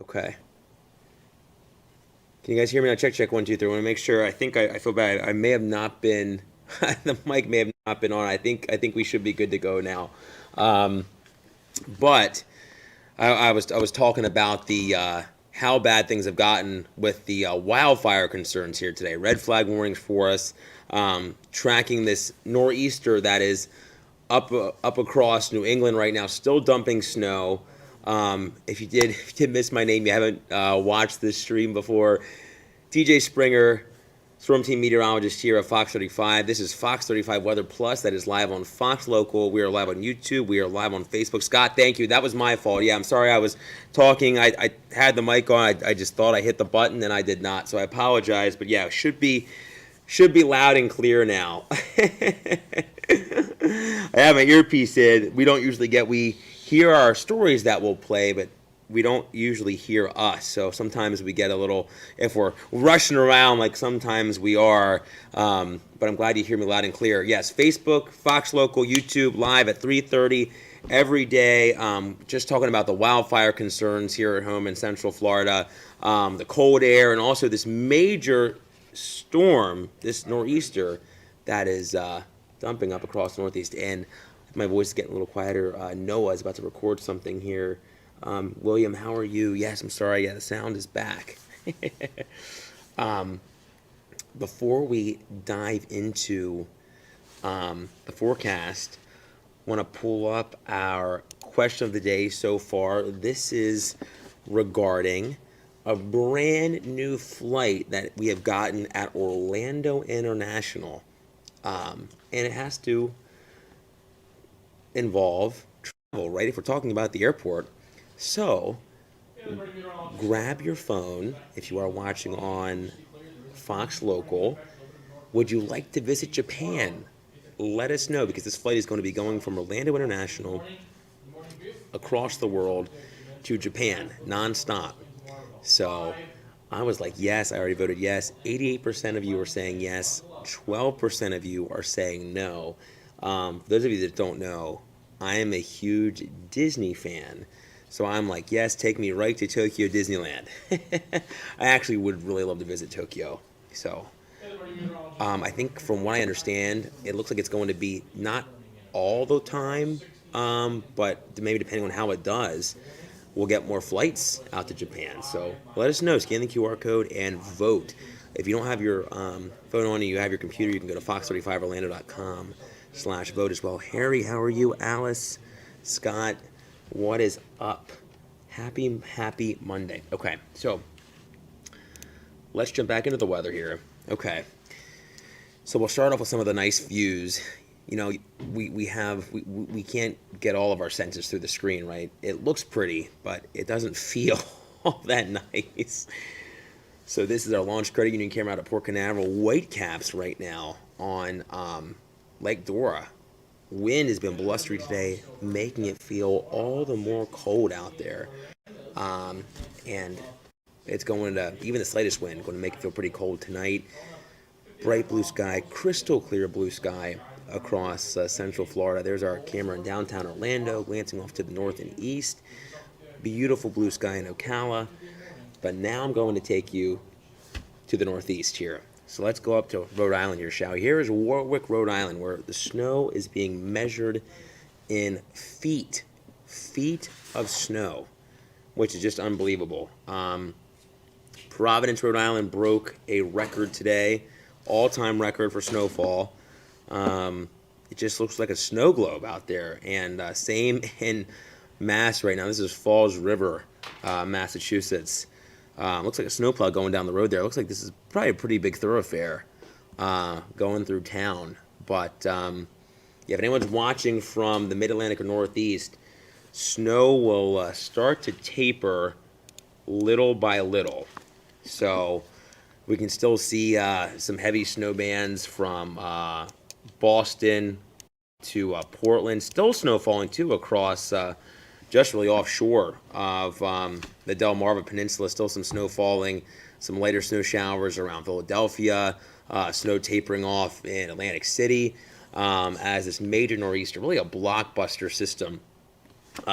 Okay. Can you guys hear me now? Check, check, 1, 2, 3. I want to make sure. I feel bad. I may have not been, the mic may have not been on. I think we should be good to go now. Um, but I was talking about the how bad things have gotten with the wildfire concerns here today. Red flag warnings for us. Tracking this nor'easter that is up across New England right now, still dumping snow. If you did miss my name, you haven't watched this stream before. T.J. Springer, Storm Team Meteorologist here at Fox 35. This is Fox 35 Weather Plus. That is live on Fox Local. We are live on YouTube. We are live on Facebook. Scott, thank you. That was my fault. Yeah, I'm sorry I was talking. I had the mic on. I just thought I hit the button and I did not. So I apologize. But yeah, it should be loud and clear now. I have my earpiece in. We hear our stories that we'll play, but we don't usually hear us. So sometimes we get a little, if we're rushing around like sometimes we are. But I'm glad you hear me loud and clear. Yes, Facebook, Fox Local, YouTube, live at 3:30 every day. Just talking about the wildfire concerns here at home in Central Florida, the cold air, and also this major storm, this nor'easter that is dumping up across the Northeast. And my voice is getting a little quieter. Noah is about to record something here. William, how are you? Yes, I'm sorry. Yeah, the sound is back. Before we dive into the forecast, I want to pull up our question of the day so far. This is regarding a brand new flight that we have gotten at Orlando International. And it has to involve travel, right? If we're talking about the airport. So grab your phone if you are watching on Fox Local. Would you like to visit Japan? Let us know, because this flight is going to be going from Orlando International across the world to Japan nonstop. So I was like, yes, I already voted yes. 88% of you are saying yes. 12% of you are saying no. For those of you that don't know, I am a huge Disney fan. So I'm like, yes, take me right to Tokyo Disneyland. I actually would really love to visit Tokyo. So I think from what I understand, it looks like it's going to be not all the time, but maybe depending on how it does, we'll get more flights out to Japan. So let us know. Scan the QR code and vote. If you don't have your phone on you have your computer, you can go to fox35orlando.com/vote as well. Harry, how are you? Alice, Scott, what is up? Happy Monday. Okay, so let's jump back into the weather here. Okay, so we'll start off with some of the nice views. You know, we can't get all of our senses through the screen, right? It looks pretty, but it doesn't feel all that nice. So this is our launch credit union camera out at Port Canaveral. Whitecaps right now on Lake Dora. Wind has been blustery today, making it feel all the more cold out there. And it's going to, even the slightest wind, going to make it feel pretty cold tonight. Bright blue sky, crystal clear blue sky across Central Florida. There's our camera in downtown Orlando, glancing off to the north and east. Beautiful blue sky in Ocala. But now I'm going to take you to the northeast here. So let's go up to Rhode Island here, shall we? Here is Warwick, Rhode Island, where the snow is being measured in feet of snow, which is just unbelievable. Providence, Rhode Island broke a record today, all-time record for snowfall. It just looks like a snow globe out there. And same in Mass right now. This is Falls River, Massachusetts. Looks like a snowplow going down the road there. Looks like this is probably a pretty big thoroughfare going through town. But yeah, if anyone's watching from the Mid-Atlantic or Northeast, snow will start to taper little by little. So we can still see some heavy snow bands from Boston to Portland. Still snow falling, too, across just really offshore of the Delmarva Peninsula. Still some snow falling, some lighter snow showers around Philadelphia, snow tapering off in Atlantic City as this major nor'easter, really a blockbuster system,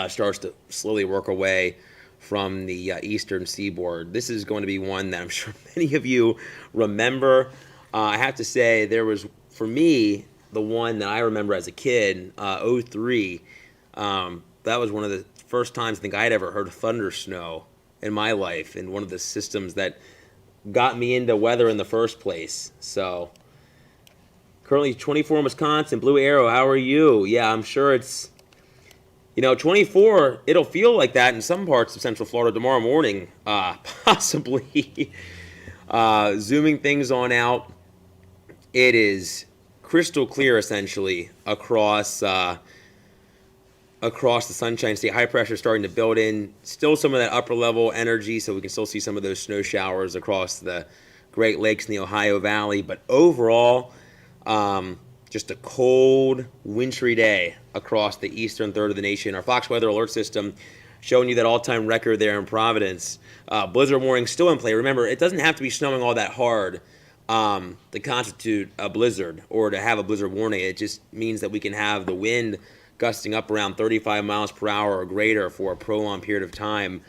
starts to slowly work away from the eastern seaboard. This is going to be one that I'm sure many of you remember. I have to say, there was, for me, the one that I remember as a kid, '03. That was one of the first times I think I had ever heard of thunder snow in my life, and one of the systems that got me into weather in the first place. So, currently 24 in Wisconsin. Blue Arrow, how are you? Yeah, I'm sure it's, 24, it'll feel like that in some parts of Central Florida tomorrow morning, possibly. Zooming things on out, it is crystal clear, essentially, across the Sunshine State. High pressure starting to build in. Still some of that upper level energy, so we can still see some of those snow showers across the Great Lakes and the Ohio Valley. But overall, just a cold, wintry day across the eastern third of the nation. Our Fox Weather Alert System showing you that all-time record there in Providence. Blizzard warning still in play. Remember, it doesn't have to be snowing all that hard to constitute a blizzard or to have a blizzard warning. It just means that we can have the wind gusting up around 35 miles per hour or greater for a prolonged period of time,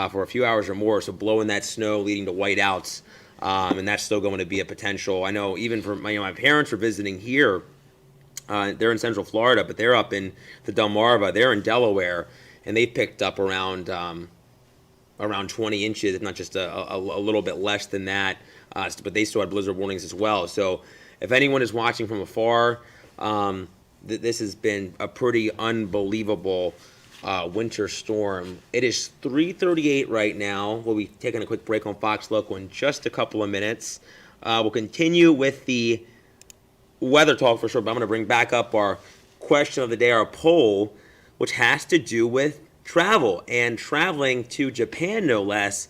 for a few hours or more, so blowing that snow leading to whiteouts, and that's still going to be a potential. I know even for my parents are visiting here. They're in Central Florida, but they're up in the Delmarva. They're in Delaware, and they picked up around 20 inches, if not just a little bit less than that. But they still had blizzard warnings as well. So if anyone is watching from afar, this has been a pretty unbelievable winter storm. It is 3:38 right now. We'll be taking a quick break on Fox Local in just a couple of minutes. We'll continue with the weather talk for sure, but I'm going to bring back up our question of the day, our poll, which has to do with travel and traveling to Japan, no less,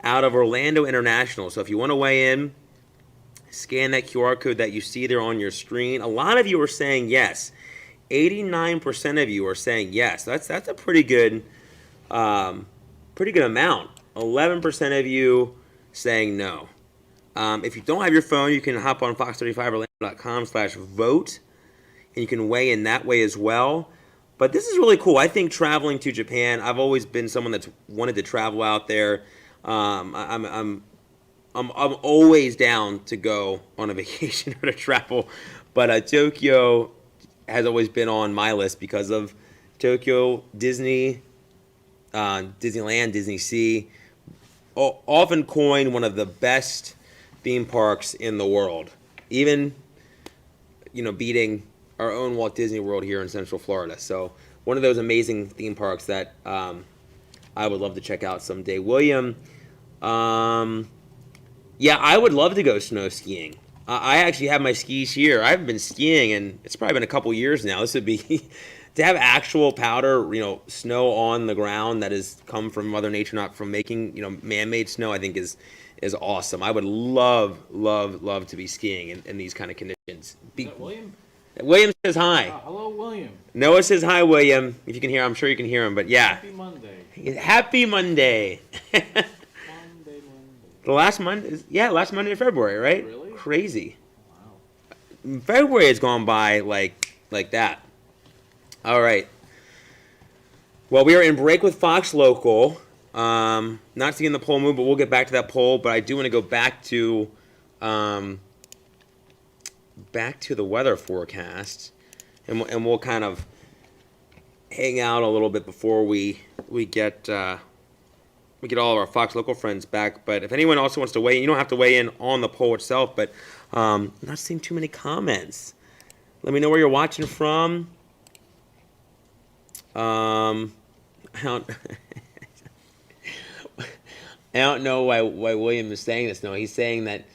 out of Orlando International. So if you want to weigh in, scan that QR code that you see there on your screen. A lot of you are saying yes. 89% of you are saying yes. That's a pretty good amount. 11% of you saying no. If you don't have your phone, you can hop on fox35orlando.com/vote, and you can weigh in that way as well. But this is really cool. I think traveling to Japan, I've always been someone that's wanted to travel out there. I'm always down to go on a vacation or to travel, but Tokyo has always been on my list because of Tokyo, Disney, Disneyland, Disney Sea, often coined one of the best theme parks in the world, even beating our own Walt Disney World here in Central Florida. So one of those amazing theme parks that I would love to check out someday. William, yeah, I would love to go snow skiing. I actually have my skis here. I haven't been skiing, and it's probably been a couple years now. This would be to have actual powder, snow on the ground that has come from Mother Nature, not from making, man-made snow, I think is awesome. I would love to be skiing in these kind of conditions. Is that William? William says hi. Hello, William. Noah says hi, William. If you can hear, I'm sure you can hear him. But yeah. Happy Monday. Happy Monday. Monday. The last Monday, last Monday of February, right? Really? Crazy. Wow. February has gone by like that. All right. Well, we are in break with Fox Local. Not seeing the poll move, but we'll get back to that poll. But I do want to go back to the weather forecast, and we'll kind of hang out a little bit before we get all of our Fox Local friends back. But if anyone also wants to weigh in, you don't have to weigh in on the poll itself. But I'm not seeing too many comments. Let me know where you're watching from. I don't know why William is saying this. No, he's saying that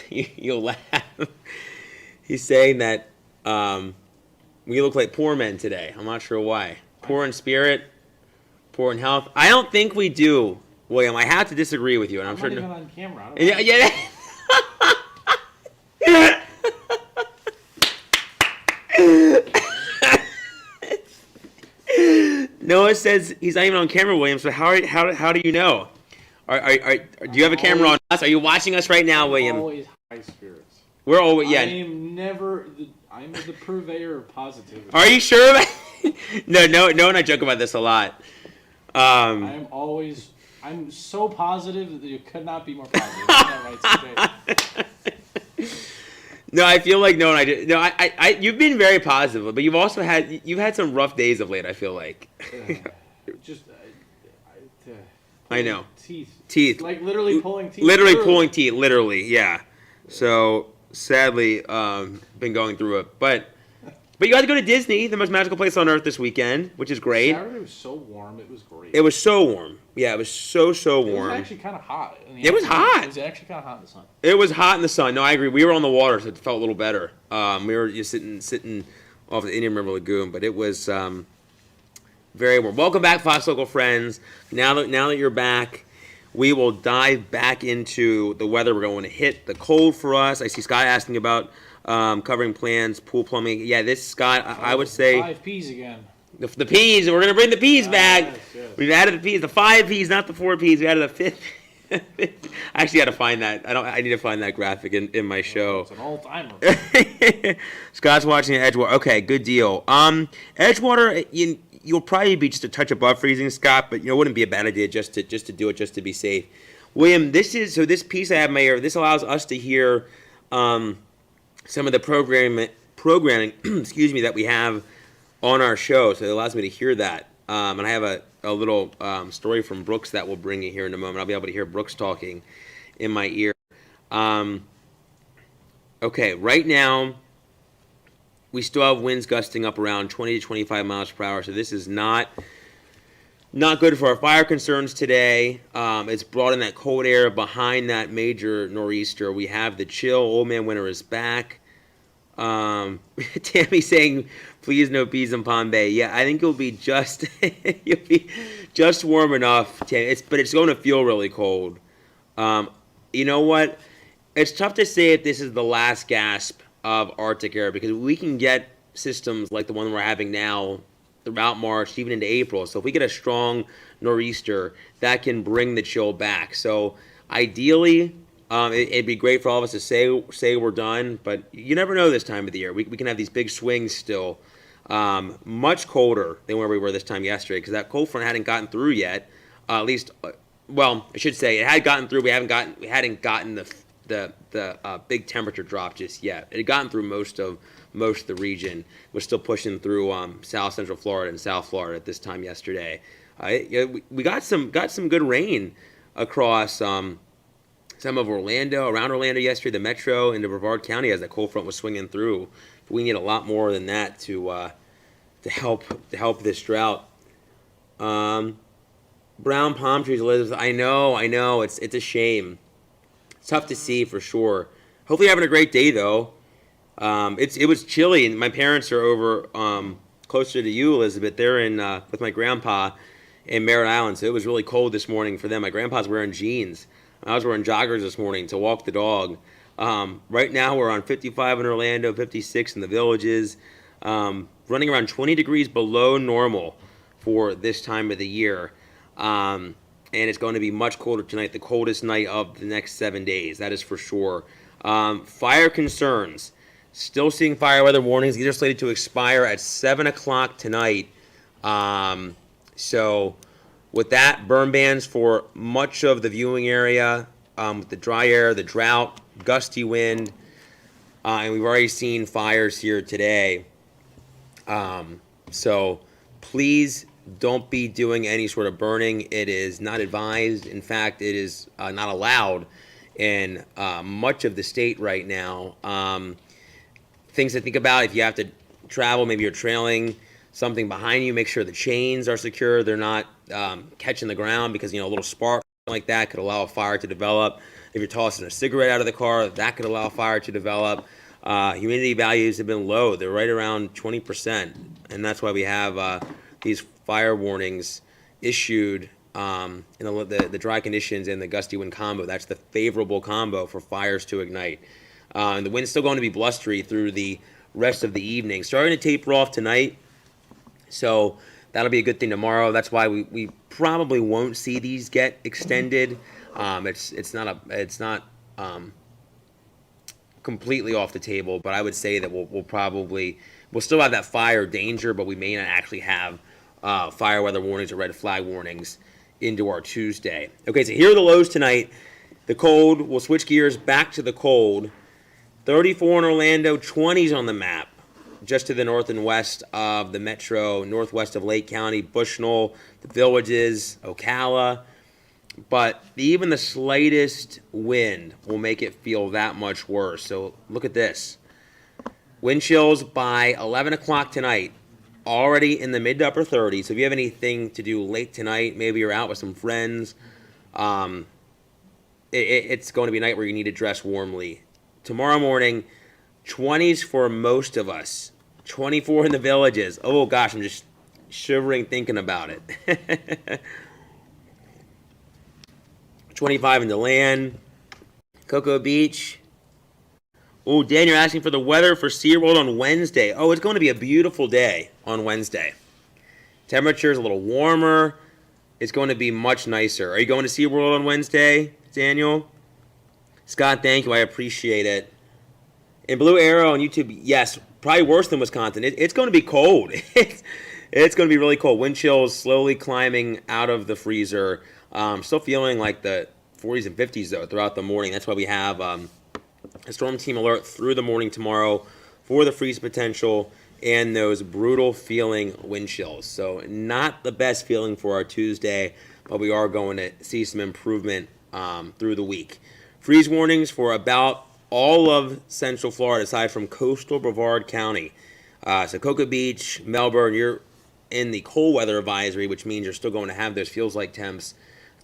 you'll laugh. He's saying that we look like poor men today. I'm not sure why. Poor in spirit, poor in health. I don't think we do, William. I have to disagree with you, and I'm sure. Not even on camera. Yeah. Noah says he's not even on camera, William. So how do you know? Do you have a camera on us? Are you watching us right now, William? Always high spirits. We're always I'm the purveyor of positivity. Are you sure? No, and I joke about this a lot. I'm so positive that you could not be more positive. Isn't that right, CJ? No, I feel like no, I did. No, you've been very positive, but you've had some rough days of late. I feel like. Just I know. Teeth. Like literally pulling teeth. Literally pulling teeth. Literally, yeah. So sadly, been going through it, but you got to go to Disney, the most magical place on earth, this weekend, which is great. Saturday was so warm. It was great. It was so warm. Yeah, it was so warm. It was actually kind of hot. It was hot. It was actually kind of hot in the sun. It was hot in the sun. No, I agree. We were on the water, so it felt a little better. We were just sitting off the Indian River Lagoon, but it was very warm. Welcome back, Fox Local friends. Now that you're back, we will dive back into the weather. We're going to hit the cold for us. I see Scott asking about covering plans, pool plumbing. Yeah, this, Scott, I would say 5 P's again. The P's. We're gonna bring the P's back. Yes. We've added the P's, the 5 P's, not the 4 P's. We added a 5th. I actually had to find that. I need to find that graphic in my show. It's an old timer. Scott's watching Edgewater. Okay, good deal. Edgewater, you'll probably be just a touch above freezing, Scott, but it wouldn't be a bad idea just to do it just to be safe. William, this piece I have in my ear. This allows us to hear some of the programming, excuse me, that we have on our show. So it allows me to hear that. And I have a little story from Brooks that we'll bring you here in a moment. I'll be able to hear Brooks talking in my ear. Okay, right now we still have winds gusting up around 20 to 25 miles per hour. So this is not good for our fire concerns today. It's brought in that cold air behind that major nor'easter. We have the chill. Old man winter is back. Tammy saying, please no bees in Palm Bay. Yeah, I think you'll be just warm enough. But it's going to feel really cold. You know what? It's tough to say if this is the last gasp of Arctic air, because we can get systems like the one we're having now throughout March, even into April. So if we get a strong nor'easter, that can bring the chill back. So ideally, it'd be great for all of us to say we're done, but you never know this time of the year. We can have these big swings still. Much colder than where we were this time yesterday, because that cold front hadn't gotten through yet. At least, well, I should say it had gotten through. We hadn't gotten the big temperature drop just yet. It had gotten through most of the region. We're still pushing through South Central Florida and South Florida at this time yesterday. We got some good rain across some of around Orlando yesterday, the metro into Brevard County, as that cold front was swinging through. We need a lot more than that to help this drought. Brown palm trees, Elizabeth. I know. It's a shame. It's tough to see for sure. Hopefully you're having a great day though. It was chilly, and my parents are over closer to you, Elizabeth. They're in with my grandpa in Merritt Island, so it was really cold this morning for them. My grandpa's wearing jeans. I was wearing joggers this morning to walk the dog. Right now we're on 55 in Orlando, 56 in the Villages, running around 20 degrees below normal for this time of the year. And it's going to be much colder tonight, the coldest night of the next 7 days, that is for sure. Fire concerns. Still seeing fire weather warnings. These are slated to expire at 7 o'clock tonight. So with that, burn bans for much of the viewing area, with the dry air, the drought, gusty wind, and we've already seen fires here today. So please don't be doing any sort of burning. It is not advised. In fact, it is not allowed in much of the state right now. Things to think about if you have to travel, maybe you're trailing something behind you, make sure the chains are secure. They're not catching the ground, because a little spark like that could allow a fire to develop. If you're tossing a cigarette out of the car, that could allow fire to develop. Humidity values have been low. They're right around 20%, and that's why we have these fire warnings issued in the dry conditions and the gusty wind combo. That's the favorable combo for fires to ignite. And the wind's still going to be blustery through the rest of the evening. Starting to taper off tonight, so that'll be a good thing tomorrow. That's why we probably won't see these get extended. It's not completely off the table, but I would say that we'll still have that fire danger, but we may not actually have fire weather warnings or red flag warnings into our Tuesday. Okay, so here are the lows tonight. The cold, we'll switch gears back to the cold. 34 in Orlando, 20s on the map, just to the north and west of the metro, northwest of Lake County, Bushnell, the Villages, Ocala. But even the slightest wind will make it feel that much worse. So look at this. Wind chills by 11 o'clock tonight, already in the mid to upper 30s. So if you have anything to do late tonight, maybe you're out with some friends, it's going to be a night where you need to dress warmly. Tomorrow morning, 20s for most of us. 24 in the Villages. Oh, gosh, I'm just shivering thinking about it. 25 in DeLand. Cocoa Beach. Oh, Dan, you're asking for the weather for SeaWorld on Wednesday. Oh, it's going to be a beautiful day on Wednesday. Temperature's a little warmer. It's going to be much nicer. Are you going to SeaWorld on Wednesday, Daniel? Scott, thank you. I appreciate it. In Blue Arrow on YouTube, yes, probably worse than Wisconsin. It's going to be cold. It's going to be really cold. Wind chills slowly climbing out of the freezer. Still feeling like the 40s and 50s, though, throughout the morning. That's why we have a storm team alert through the morning tomorrow for the freeze potential and those brutal feeling wind chills. So not the best feeling for our Tuesday, but we are going to see some improvement through the week. Freeze warnings for about all of Central Florida, aside from coastal Brevard County. So Cocoa Beach, Melbourne, you're in the cold weather advisory, which means you're still going to have those feels-like temps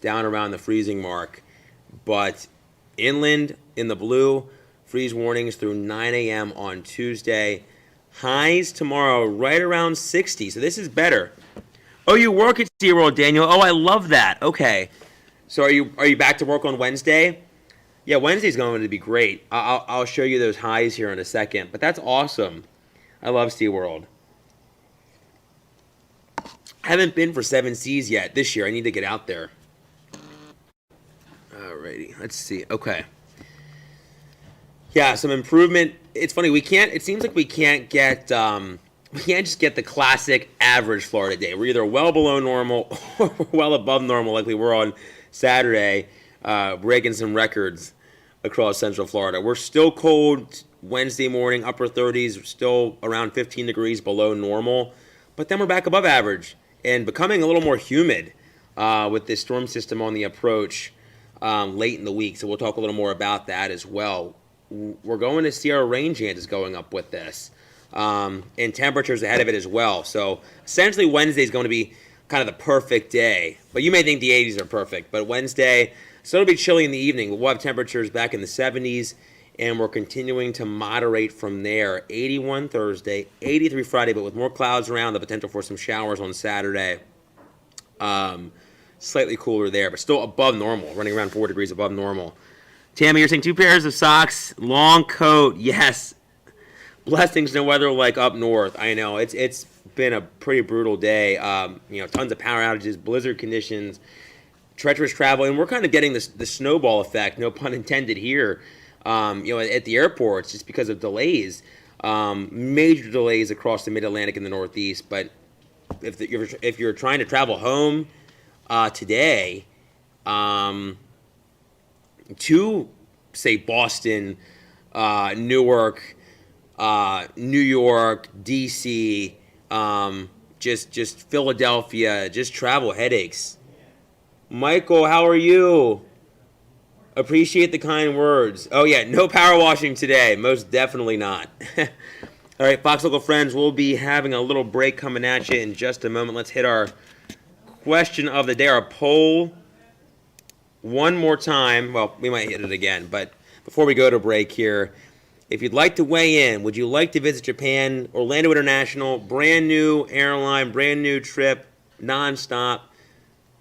down around the freezing mark. But inland, in the blue, freeze warnings through 9 a.m. on Tuesday. Highs tomorrow right around 60, so this is better. Oh, you work at SeaWorld, Daniel. Oh, I love that. Okay. So are you back to work on Wednesday? Yeah, Wednesday's going to be great. I'll show you those highs here in a second. But that's awesome. I love SeaWorld. I haven't been for 7 Seas yet this year. I need to get out there. Alrighty, let's see. Okay. Yeah, some improvement. It's funny, it seems like we can't just get the classic average Florida day. We're either well below normal or well above normal like we were on Saturday, breaking some records across Central Florida. We're still cold Wednesday morning, upper 30s, still around 15 degrees below normal, but then we're back above average and becoming a little more humid with this storm system on the approach late in the week. So we'll talk a little more about that as well. We're going to see our rain chances going up with this, and temperatures ahead of it as well. So essentially Wednesday is going to be kind of the perfect day. But you may think the 80s are perfect, but Wednesday, so it'll be chilly in the evening. We'll have temperatures back in the 70s, and we're continuing to moderate from there. 81 Thursday, 83 Friday, but with more clouds around, the potential for some showers on Saturday. Slightly cooler there, but still above normal, running around 4 degrees above normal. Tammy, you're saying 2 pairs of socks, long coat. Yes. Blessings, no weather like up north. I know, it's been a pretty brutal day. Tons of power outages, blizzard conditions, treacherous travel, and we're kind of getting the snowball effect, no pun intended here, at the airports just because of delays, major delays across the mid-Atlantic and the Northeast. But if you're trying to travel home today, to say Boston, Newark, New York, DC, just Philadelphia, just travel headaches. Michael, how are you? Appreciate the kind words. Oh yeah, no power washing today. Most definitely not. All right, Fox Local friends, we'll be having a little break coming at you in just a moment. Let's hit our question of the day, our poll one more time. Well, we might hit it again, but before we go to break here, if you'd like to weigh in, would you like to visit Japan, Orlando International, brand new airline, brand new trip, nonstop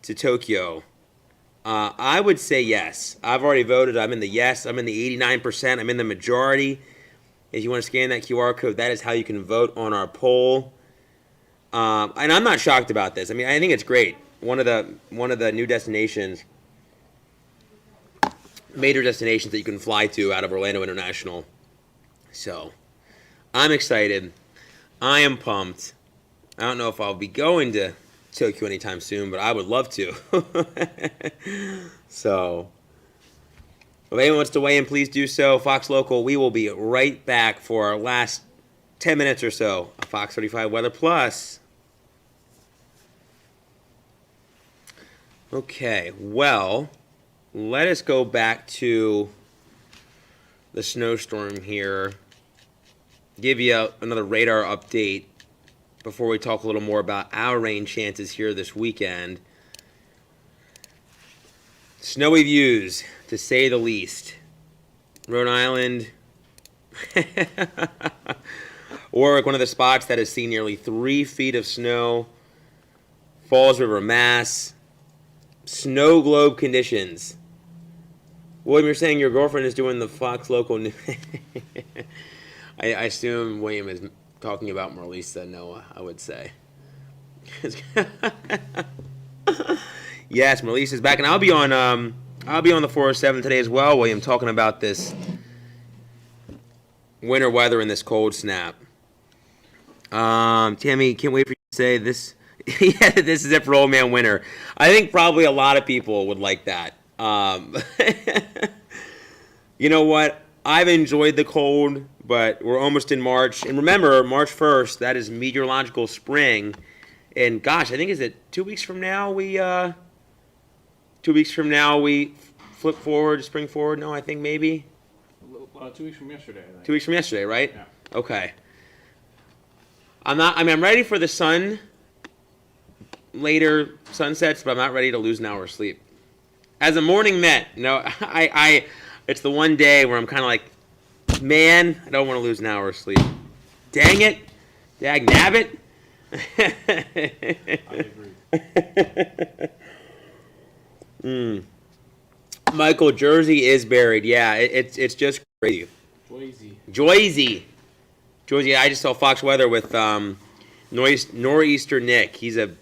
to Tokyo? I would say yes. I've already voted. I'm in the yes. I'm in the 89%. I'm in the majority. If you want to scan that QR code, that is how you can vote on our poll. And I'm not shocked about this. I mean, I think it's great. One of the new destinations, major destinations that you can fly to out of Orlando International. So, I'm excited. I am pumped. I don't know if I'll be going to take you anytime soon, but I would love to. So, if anyone wants to weigh in, please do so. Fox Local, we will be right back for our last 10 minutes or so of Fox 35 Weather Plus. Okay, well, let us go back to the snowstorm here. Give you another radar update before we talk a little more about our rain chances here this weekend. Snowy views, to say the least. Rhode Island, Warwick, one of the spots that has seen nearly 3 feet of snow. Falls River, Mass. Snow globe conditions. William, you're saying your girlfriend is doing the Fox Local news. I assume William is talking about Marlisa Noah, I would say. Yes, Marlisa's back, and I'll be on the 407 today as well, William, talking about this winter weather and this cold snap. Tammy, can't wait for you to say this. Yeah, this is it for Old Man Winter. I think probably a lot of people would like that. You know what? I've enjoyed the cold, but we're almost in March. And remember, March 1st, that is meteorological spring. And gosh, I think is it 2 weeks from now we 2 weeks from now we flip forward, spring forward? No, I think maybe 2 weeks from yesterday. I think. 2 weeks from yesterday, right? Yeah. Okay. I'm ready for the sun. Later sunsets, but I'm not ready to lose an hour of sleep. As a morning Met, no, it's the one day where I'm kind of like, man, I don't want to lose an hour of sleep. Dang it, dag nabbit. I agree. Michael, Jersey is buried. Yeah, it's just crazy. Joyzy. I just saw Fox Weather with Nor'easter Nick. He's a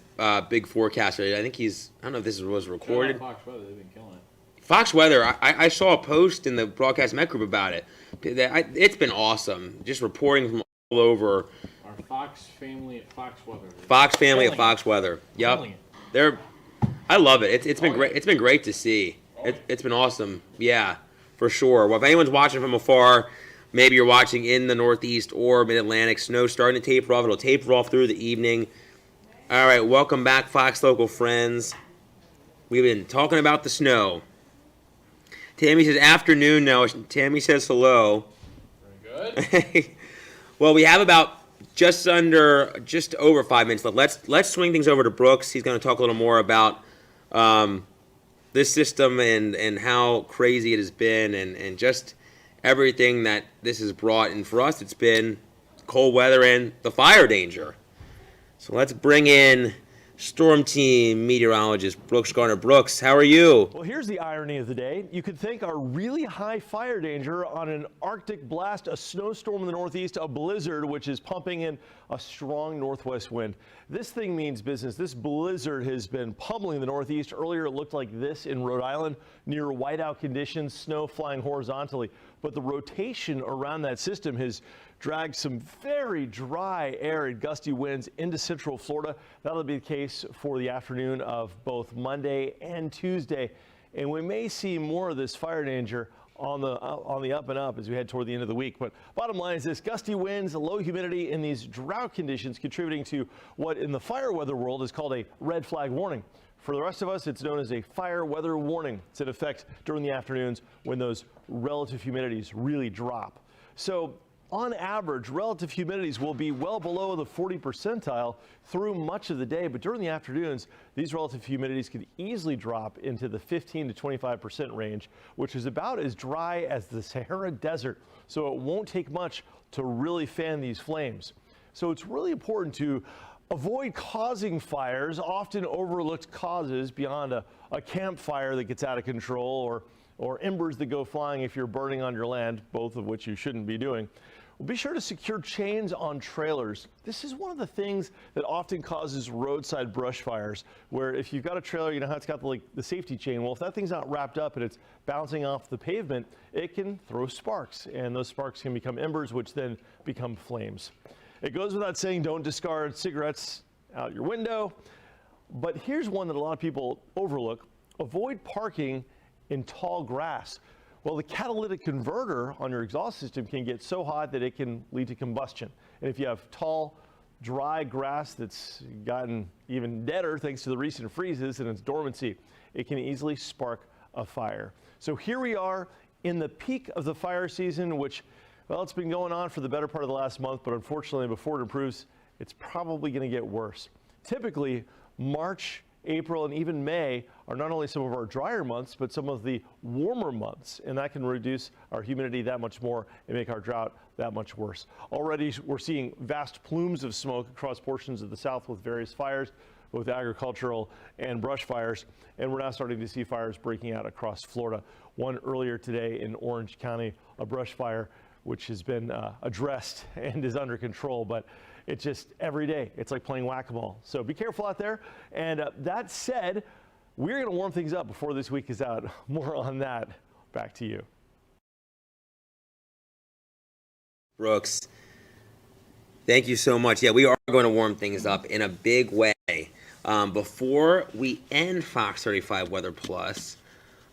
big forecaster. I think I don't know if this was recorded. Fox Weather, they've been killing it. Fox Weather, I saw a post in the Broadcast Met group about it. It's been awesome. Just reporting from all over. Our Fox family at Fox Weather. Fox family at Fox Weather. Yep. I love it. It's been great. It's been great to see. It's been awesome. Yeah, for sure. Well, if anyone's watching from afar, maybe you're watching in the Northeast or Mid-Atlantic, snow starting to taper off. It'll taper off through the evening. All right, welcome back, Fox Local friends. We've been talking about the snow. Tammy says afternoon now. Tammy says hello. Very good. Well, we have about just over 5 minutes left. Let's swing things over to Brooks. He's going to talk a little more about this system and how crazy it has been and just everything that this has brought. And for us, it's been cold weather and the fire danger. So let's bring in Storm Team meteorologist Brooks Garner. Brooks, how are you? Well, here's the irony of the day. You could think our really high fire danger on an Arctic blast, a snowstorm in the Northeast, a blizzard, which is pumping in a strong northwest wind. This thing means business. This blizzard has been pummeling the Northeast. Earlier, it looked like this in Rhode Island, near whiteout conditions, snow flying horizontally. But the rotation around that system has dragged some very dry air and gusty winds into central Florida. That'll be the case for the afternoon of both Monday and Tuesday. And we may see more of this fire danger on the up and up as we head toward the end of the week. But bottom line is this: gusty winds, low humidity, and these drought conditions contributing to what in the fire weather world is called a red flag warning. For the rest of us, it's known as a fire weather warning. It's in effect during the afternoons when those relative humidities really drop. So on average, relative humidities will be well below the 40 percentile through much of the day, but during the afternoons, these relative humidities could easily drop into the 15 to 25% range, which is about as dry as the Sahara Desert. So it won't take much to really fan these flames. So it's really important to avoid causing fires, often overlooked causes beyond a campfire that gets out of control or embers that go flying if you're burning on your land, both of which you shouldn't be doing. Well, be sure to secure chains on trailers. This is one of the things that often causes roadside brush fires, where if you've got a trailer, you know how it's got the safety chain. Well, if that thing's not wrapped up and it's bouncing off the pavement, it can throw sparks, and those sparks can become embers, which then become flames. It goes without saying, don't discard cigarettes out your window. But here's one that a lot of people overlook. Avoid parking in tall grass. Well, the catalytic converter on your exhaust system can get so hot that it can lead to combustion. And if you have tall, dry grass that's gotten even deader thanks to the recent freezes and its dormancy, it can easily spark a fire. So here we are in the peak of the fire season, which, well, it's been going on for the better part of the last month, but unfortunately, before it improves, it's probably going to get worse. Typically, March, April, and even May are not only some of our drier months, but some of the warmer months, and that can reduce our humidity that much more and make our drought that much worse. Already, we're seeing vast plumes of smoke across portions of the south with various fires, both agricultural and brush fires, and we're now starting to see fires breaking out across Florida. One earlier today in Orange County, a brush fire which has been addressed and is under control, but it's just every day, it's like playing whack-a-mole. So be careful out there. And that said, we're going to warm things up before this week is out. More on that. Back to you. Brooks, thank you so much. Yeah, we are going to warm things up in a big way. Before we end Fox 35 Weather Plus,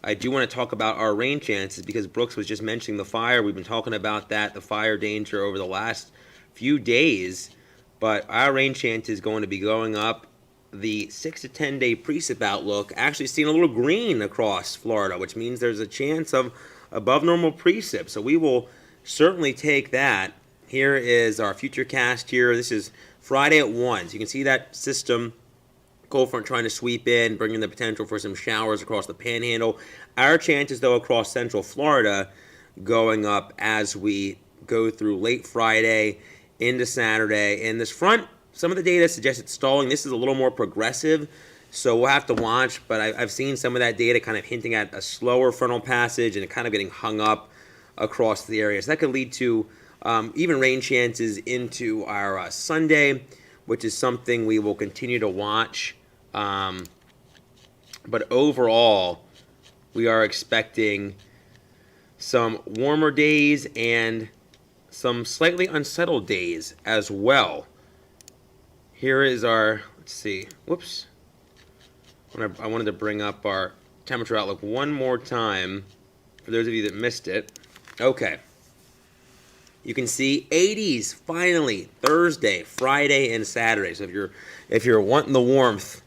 I do want to talk about our rain chances because Brooks was just mentioning the fire. We've been talking about that, the fire danger over the last few days, but our rain chance is going to be going up. The 6 to 10 day precip outlook actually seeing a little green across Florida, which means there's a chance of above normal precip. So we will certainly take that. Here is our future cast here. This is Friday at 1. So you can see that system cold front trying to sweep in, bringing the potential for some showers across the panhandle. Our chances, though, across central Florida going up as we go through late Friday into Saturday. And this front, some of the data suggests it's stalling. This is a little more progressive, so we'll have to watch. But I've seen some of that data kind of hinting at a slower frontal passage and it kind of getting hung up across the area. So that could lead to even rain chances into our Sunday, which is something we will continue to watch. But overall, we are expecting some warmer days and some slightly unsettled days as well. Here is our, let's see, whoops. I wanted to bring up our temperature outlook one more time for those of you that missed it. Okay. You can see 80s finally Thursday, Friday, and Saturday. So if you're wanting the warmth,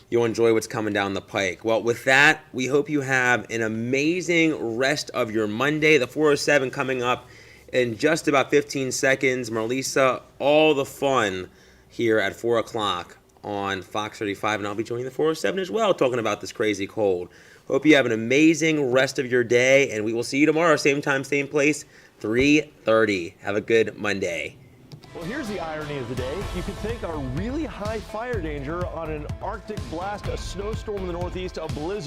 you'll enjoy what's coming down the pike. Well, with that, we hope you have an amazing rest of your Monday. The 407 coming up in just about 15 seconds. Marlisa, all the fun here at 4 o'clock on Fox 35, and I'll be joining the 407 as well, talking about this crazy cold. Hope you have an amazing rest of your day, and we will see you tomorrow, same time, same place, 3:30. Have a good Monday. Well, here's the irony of the day. You could think our really high fire danger on an Arctic blast, a snowstorm in the Northeast, a blizzard.